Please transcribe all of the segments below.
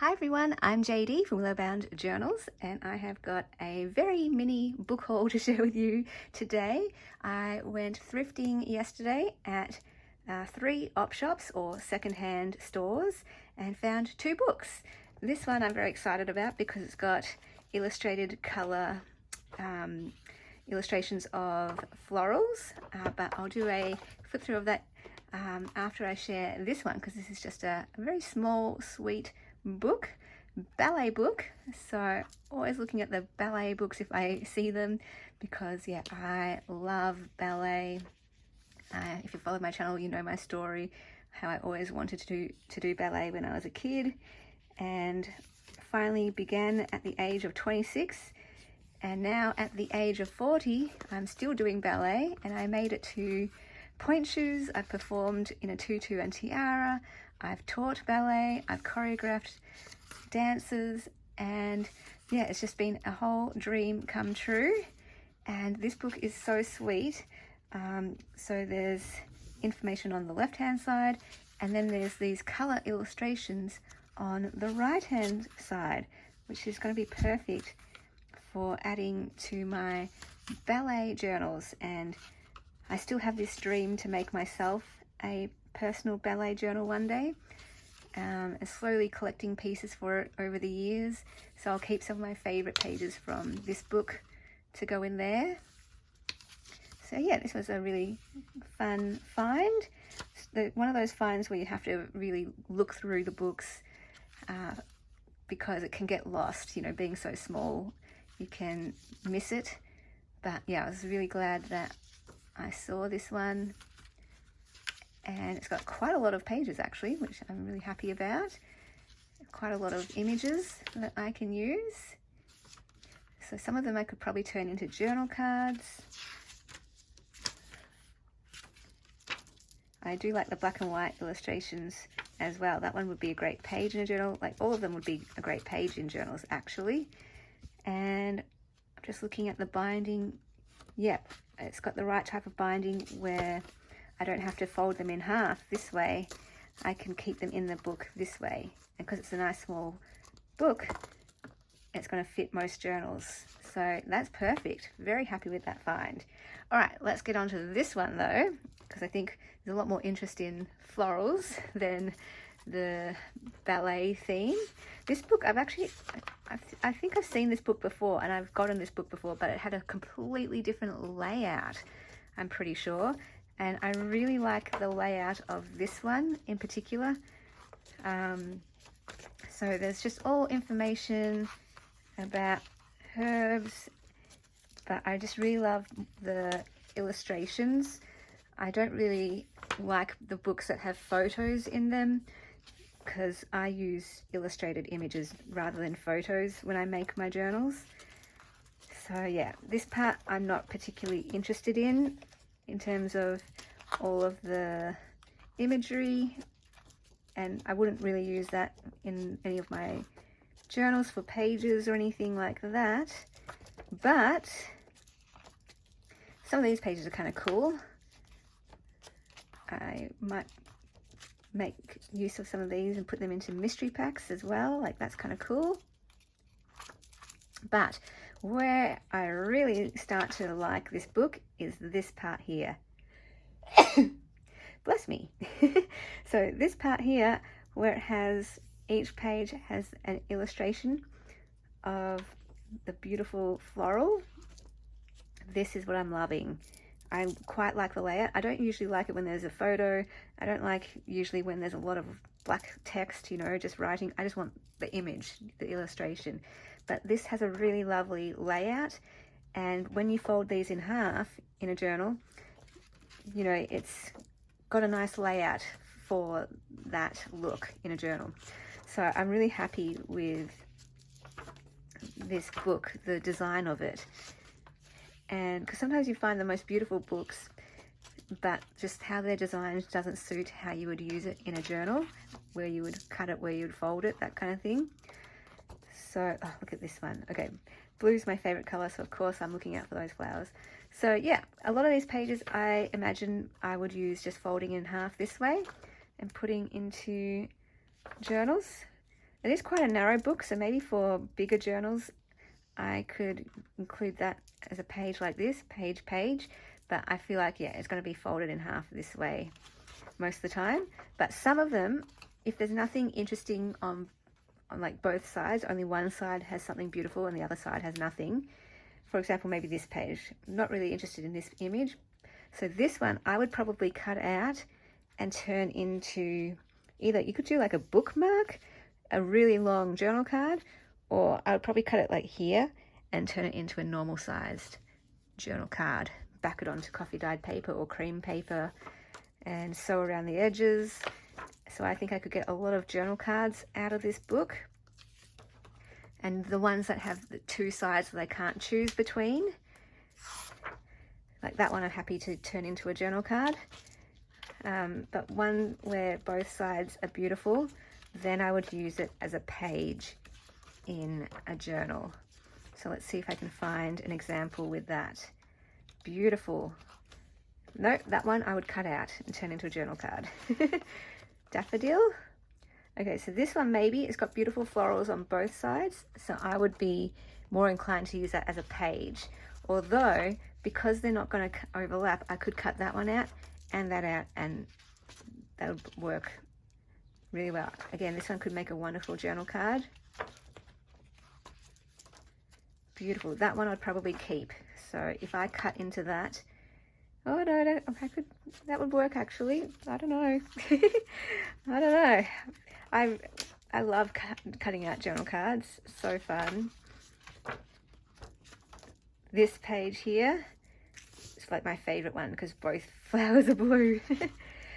Hi everyone, I'm JD from Willowbound Journals, and I have got a very mini book haul to share with you today. I went thrifting yesterday at 3 op shops or secondhand stores and found 2 books. This one I'm very excited about because it's got illustrated colour illustrations of florals, but I'll do a flip through of that after I share this one, because this is just a very small, sweet book, ballet book. So always looking at the ballet books if I see them, because yeah, I love ballet. If you follow my channel, you know my story, how I always wanted to do ballet when I was a kid, and finally began at the age of 26, and now at the age of 40 I'm still doing ballet, and I made it to point shoes. I've performed in a tutu and tiara, I've taught ballet, I've choreographed dances, and yeah, it's just been a whole dream come true. And this book is so sweet. So there's information on the left hand side, and then there's these color illustrations on the right hand side, which is going to be perfect for adding to my ballet journals. And I still have this dream to make myself a personal ballet journal one day, and slowly collecting pieces for it over the years. So I'll keep some of my favorite pages from this book to go in there. So yeah, this was a really fun find. One of those finds where you have to really look through the books because it can get lost, you know, being so small, you can miss it. But yeah, I was really glad that I saw this one, and it's got quite a lot of pages actually, which I'm really happy about. Quite a lot of images that I can use. So some of them I could probably turn into journal cards. I do like the black and white illustrations as well. That one would be a great page in a journal. Like all of them would be a great page in journals actually. And I'm just looking at the binding. Yep, it's got the right type of binding where I don't have to fold them in half this way. I can keep them in the book this way. And because it's a nice small book, it's going to fit most journals. So that's perfect. Very happy with that find. All right, let's get on to this one though, because I think there's a lot more interest in florals than the ballet theme. This book, I think I've seen this book before, and I've gotten this book before, but it had a completely different layout, I'm pretty sure. And I really like the layout of this one in particular. So there's just all information about herbs, but I just really love the illustrations. I don't really like the books that have photos in them, because I use illustrated images rather than photos when I make my journals. So yeah, this part I'm not particularly interested in terms of all of the imagery, and I wouldn't really use that in any of my journals for pages or anything like that. But some of these pages are kind of cool. I might make use of some of these and put them into mystery packs as well. Like that's kind of cool. But where I really start to like this book is this part here. Bless me. So this part here, where it has, each page has an illustration of the beautiful floral. This is what I'm loving. I quite like the layout. I don't usually like it when there's a photo. I don't like usually when there's a lot of black text, you know, just writing. I just want the image, the illustration. But this has a really lovely layout, and when you fold these in half in a journal, you know, it's got a nice layout for that look in a journal. So I'm really happy with this book, the design of it. And because sometimes you find the most beautiful books, but just how they're designed doesn't suit how you would use it in a journal, where you would cut it, where you would fold it, that kind of thing. So, oh, look at this one. Okay, blue's my favorite color, so of course I'm looking out for those flowers. So yeah, a lot of these pages I imagine I would use just folding in half this way and putting into journals. It is quite a narrow book, so maybe for bigger journals I could include that as a page like this, page, but I feel like, yeah, it's going to be folded in half this way most of the time. But some of them, if there's nothing interesting on like both sides, only one side has something beautiful and the other side has nothing. For example, maybe this page, I'm not really interested in this image. So this one I would probably cut out and turn into, either you could do like a bookmark, a really long journal card, or I would probably cut it like here and turn it into a normal sized journal card, back it onto coffee dyed paper or cream paper and sew around the edges. So I think I could get a lot of journal cards out of this book. And the ones that have the two sides that I can't choose between, like that one, I'm happy to turn into a journal card. But one where both sides are beautiful, then I would use it as a page in a journal. So let's see if I can find an example with that. Beautiful. No, that one I would cut out and turn into a journal card. Daffodil. Okay, so this one maybe it's got beautiful florals on both sides, so I would be more inclined to use that as a page. Although, because they're not going to overlap, I could cut that one out, and that would work really well. Again, this one could make a wonderful journal card. Beautiful. That one I'd probably keep. So if I cut into that, oh no, that would work actually. I don't know. I don't know. I love cutting out journal cards. So fun. This page here is like my favorite one because both flowers are blue.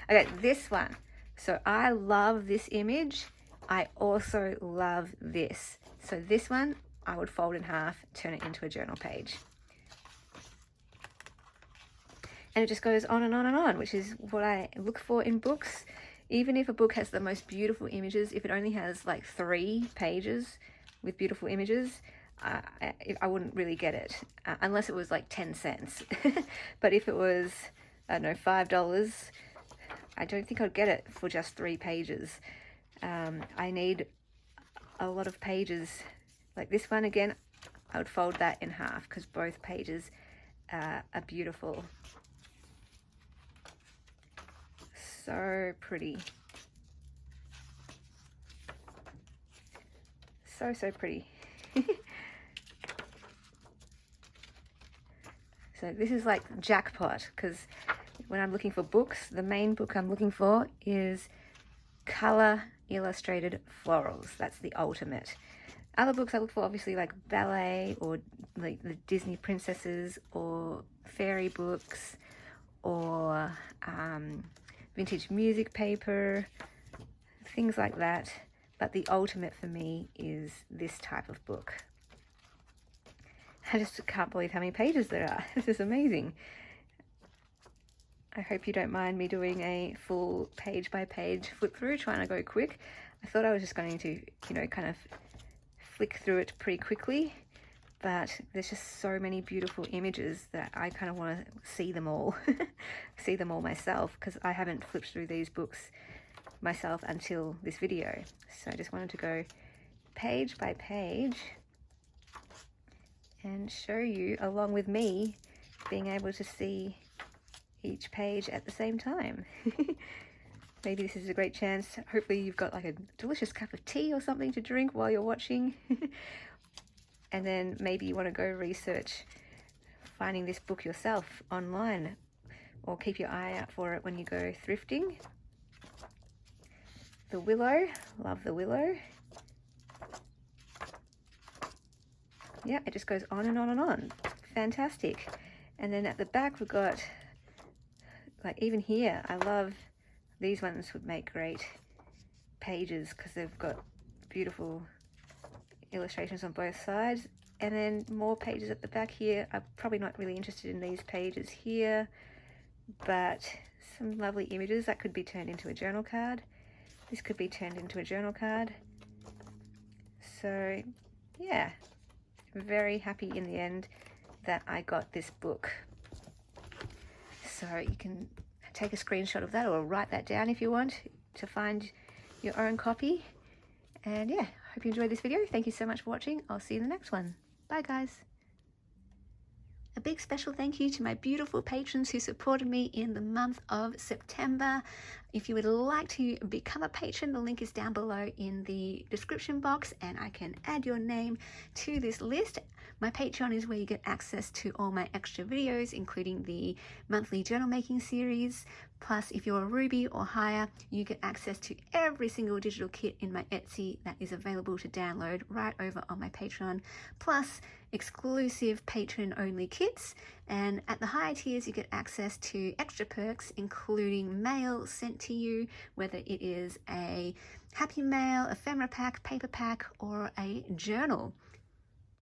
Okay, this one. So I love this image. I also love this. So this one I would fold in half, turn it into a journal page. And it just goes on and on and on, which is what I look for in books. Even if a book has the most beautiful images, if it only has like 3 pages with beautiful images, I wouldn't really get it, unless it was like 10 cents. But if it was, I don't know, $5, I don't think I'd get it for just 3 pages. I need a lot of pages. Like this one again, I would fold that in half because both pages are beautiful. So pretty. So pretty. So this is like jackpot, because when I'm looking for books, the main book I'm looking for is color illustrated florals. That's the ultimate. Other books I look for, obviously, like ballet or like the Disney princesses or fairy books or vintage music paper, things like that. But the ultimate for me is this type of book. I just can't believe how many pages there are. This is amazing. I hope you don't mind me doing a full page by page flip through, trying to go quick. I thought I was just going to, kind of flick through it pretty quickly, but there's just so many beautiful images that I kind of want to see them all, see them all myself, because I haven't flipped through these books myself until this video. So I just wanted to go page by page and show you, along with me being able to see each page at the same time. Maybe this is a great chance. Hopefully you've got like a delicious cup of tea or something to drink while you're watching. And then maybe you want to go research finding this book yourself online, or keep your eye out for it when you go thrifting. The willow, love the willow. Yeah, it just goes on and on and on. Fantastic. And then at the back we've got, like even here, I love these ones, would make great pages because they've got beautiful illustrations on both sides. And then more pages at the back here. I'm probably not really interested in these pages here, but some lovely images that could be turned into a journal card. This could be turned into a journal card. So yeah, very happy in the end that I got this book. So you can take a screenshot of that or write that down if you want to find your own copy. And yeah, hope you enjoyed this video. Thank you so much for watching. I'll see you in the next one. Bye guys. A big special thank you to my beautiful patrons who supported me in the month of September. If you would like to become a patron, the link is down below in the description box and I can add your name to this list. My Patreon is where you get access to all my extra videos, including the monthly journal making series. Plus, if you're a Ruby or higher, you get access to every single digital kit in my Etsy that is available to download right over on my Patreon. Plus, exclusive patron-only kits. And at the higher tiers, you get access to extra perks, including mail sent to you, whether it is a Happy Mail, ephemera pack, paper pack, or a journal.